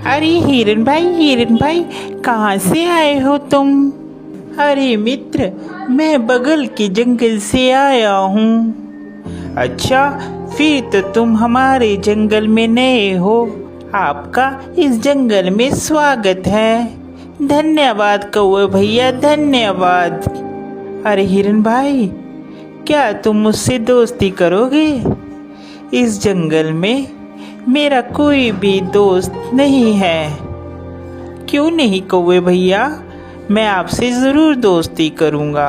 अरे हिरन भाई कहाँ से आए हो तुम? अरे मित्र, मैं बगल के जंगल से आया हूँ। अच्छा, फिर तो तुम हमारे जंगल में नए हो। आपका इस जंगल में स्वागत है। धन्यवाद कौवे भैया, धन्यवाद। अरे हिरन भाई, क्या तुम मुझसे दोस्ती करोगे? इस जंगल में मेरा कोई भी दोस्त नहीं है। क्यों नहीं कौवे भैया, मैं आपसे ज़रूर दोस्ती करूँगा।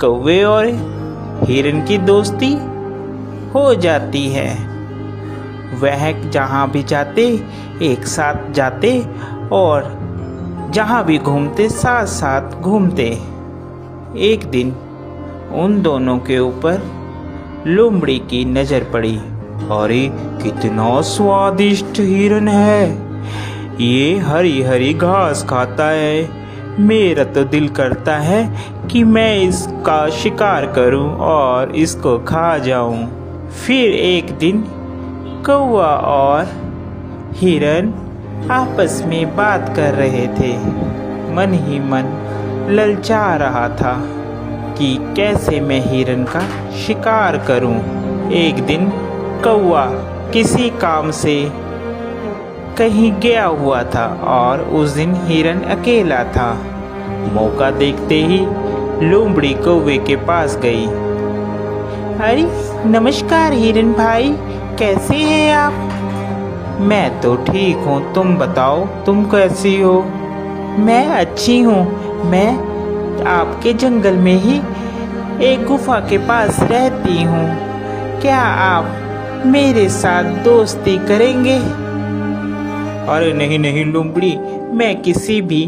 कौवे और हिरन की दोस्ती हो जाती है। वह जहाँ भी जाते एक साथ जाते और जहाँ भी घूमते साथ साथ घूमते। एक दिन उन दोनों के ऊपर लोमड़ी की नज़र पड़ी। अरे कितना स्वादिष्ट हिरन है, ये हरी हरी घास खाता है। मेरा तो दिल करता है कि मैं इसका शिकार करूं और इसको खा जाऊं। फिर एक दिन कौवा और हिरन आपस में बात कर रहे थे। मन ही मन ललचा रहा था कि कैसे मैं हिरन का शिकार करूं। एक दिन कौवा किसी काम से कहीं गया हुआ था और उस दिन हिरन अकेला था। मौका देखते ही लोमड़ी कौवे के पास गई। अरे नमस्कार हिरन भाई, कैसे हैं आप? मैं तो ठीक हूँ, तुम बताओ तुम कैसी हो? मैं अच्छी हूँ। मैं आपके जंगल में ही एक गुफा के पास रहती हूँ। क्या आप मेरे साथ दोस्ती करेंगे? अरे नहीं नहीं लोमड़ी, मैं किसी भी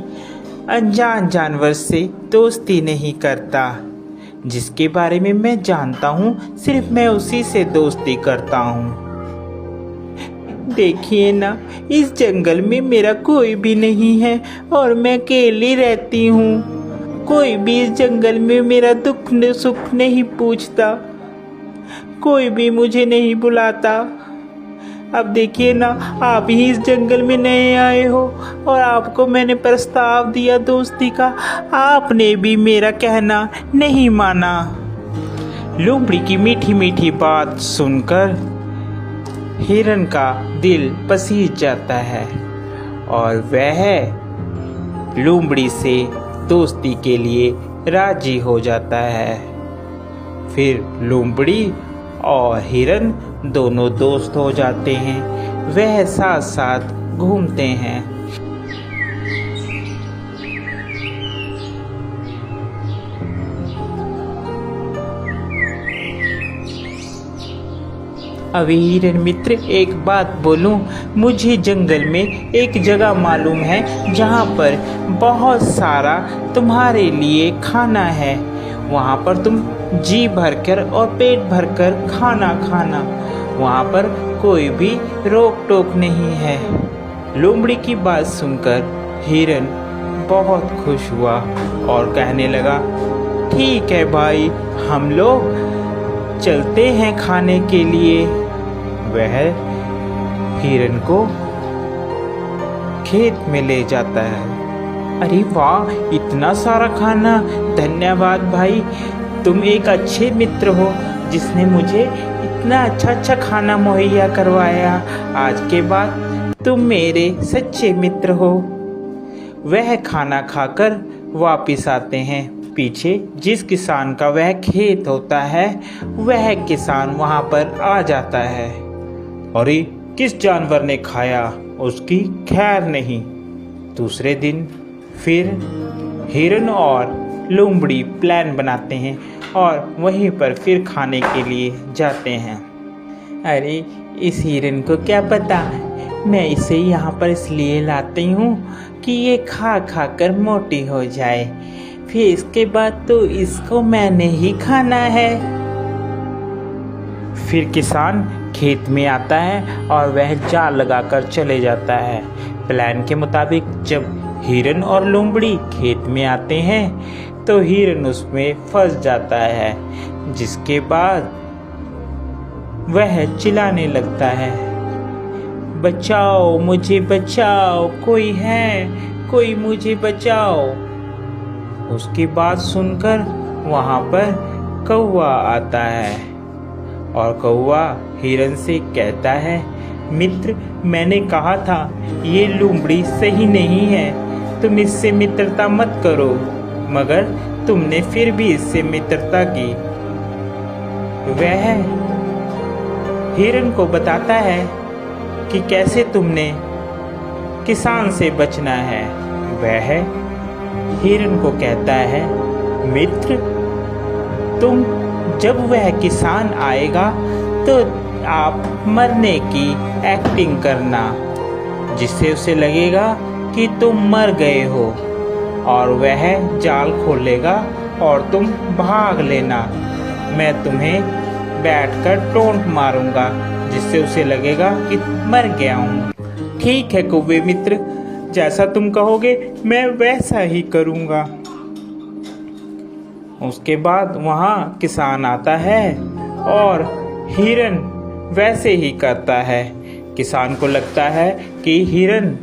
अनजान जानवर से दोस्ती नहीं करता। जिसके बारे में मैं जानता हूँ सिर्फ मैं उसी से दोस्ती करता हूँ। देखिए ना, इस जंगल में मेरा कोई भी नहीं है और मैं अकेली रहती हूँ। कोई भी इस जंगल में मेरा दुख सुख नहीं पूछता, कोई भी मुझे नहीं बुलाता। अब देखिए ना, आप ही इस जंगल में नए आए हो और आपको मैंने प्रस्ताव दिया दोस्ती का, आपने भी मेरा कहना नहीं माना। लोमड़ी की मीठी मीठी बात सुनकर हिरन का दिल पसीज जाता है और वह लोमड़ी से दोस्ती के लिए राजी हो जाता है। फिर लोमड़ी और हिरन दोनों दोस्त हो जाते हैं। वह साथ साथ घूमते हैं। अभी हिरन मित्र, एक बात बोलूं, मुझे जंगल में एक जगह मालूम है जहाँ पर बहुत सारा तुम्हारे लिए खाना है। वहाँ पर तुम जी भरकर और पेट भरकर खाना खाना, वहाँ पर कोई भी रोक टोक नहीं है। लोमड़ी की बात सुनकर हिरन बहुत खुश हुआ और कहने लगा, ठीक है भाई, हम लोग चलते हैं खाने के लिए। वह हिरन को खेत में ले जाता है। अरे वाह, इतना सारा खाना! धन्यवाद भाई, तुम एक अच्छे मित्र हो जिसने मुझे इतना अच्छा खाना मुहैया करवाया। आज के बाद तुम मेरे सच्चे मित्र हो। वह खाना खाकर वापिस आते हैं। पीछे जिस किसान का वह खेत होता है, वह किसान वहाँ पर आ जाता है। अरे किस जानवर ने खाया, उसकी खैर नहीं। दूसरे दिन फिर हिरन और लोमड़ी प्लान बनाते हैं और वहीं पर फिर खाने के लिए जाते हैं। अरे इस हिरन को क्या पता, मैं इसे यहाँ पर इसलिए लाती हूँ कि ये खा खा कर मोटी हो जाए, फिर इसके बाद तो इसको मैंने ही खाना है। फिर किसान खेत में आता है और वह जाल लगाकर चले जाता है। प्लान के मुताबिक जब हिरन और लोमड़ी खेत में आते हैं तो हिरन उसमें फंस जाता है, जिसके बाद वह चिल्लाने लगता है, बचाओ, मुझे बचाओ, कोई है, कोई मुझे बचाओ। उसकी बात सुनकर वहाँ पर कौवा आता है और कौवा हिरन से कहता है, मित्र, मैंने कहा था ये लोमड़ी सही नहीं है, तुम इससे मित्रता मत करो, मगर तुमने फिर भी इससे मित्रता की। वह हिरन को बताता है कि कैसे तुमने किसान से बचना है। वह हिरन को कहता है, मित्र, तुम जब वह किसान आएगा तो आप मरने की एक्टिंग करना, जिससे उसे लगेगा कि तुम मर गए हो, और वह जाल खोलेगा और तुम भाग लेना। मैं तुम्हें बैठकर टोंट मारूंगा, जिससे उसे लगेगा कि मर गया हूँ। ठीक है कौवे मित्र, जैसा तुम कहोगे मैं वैसा ही करूँगा। उसके बाद वहाँ किसान आता है और हिरन वैसे ही करता है। किसान को लगता है कि हिरन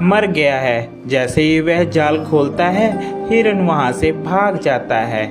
मर गया है। जैसे ही वह जाल खोलता है, हिरन वहाँ से भाग जाता है।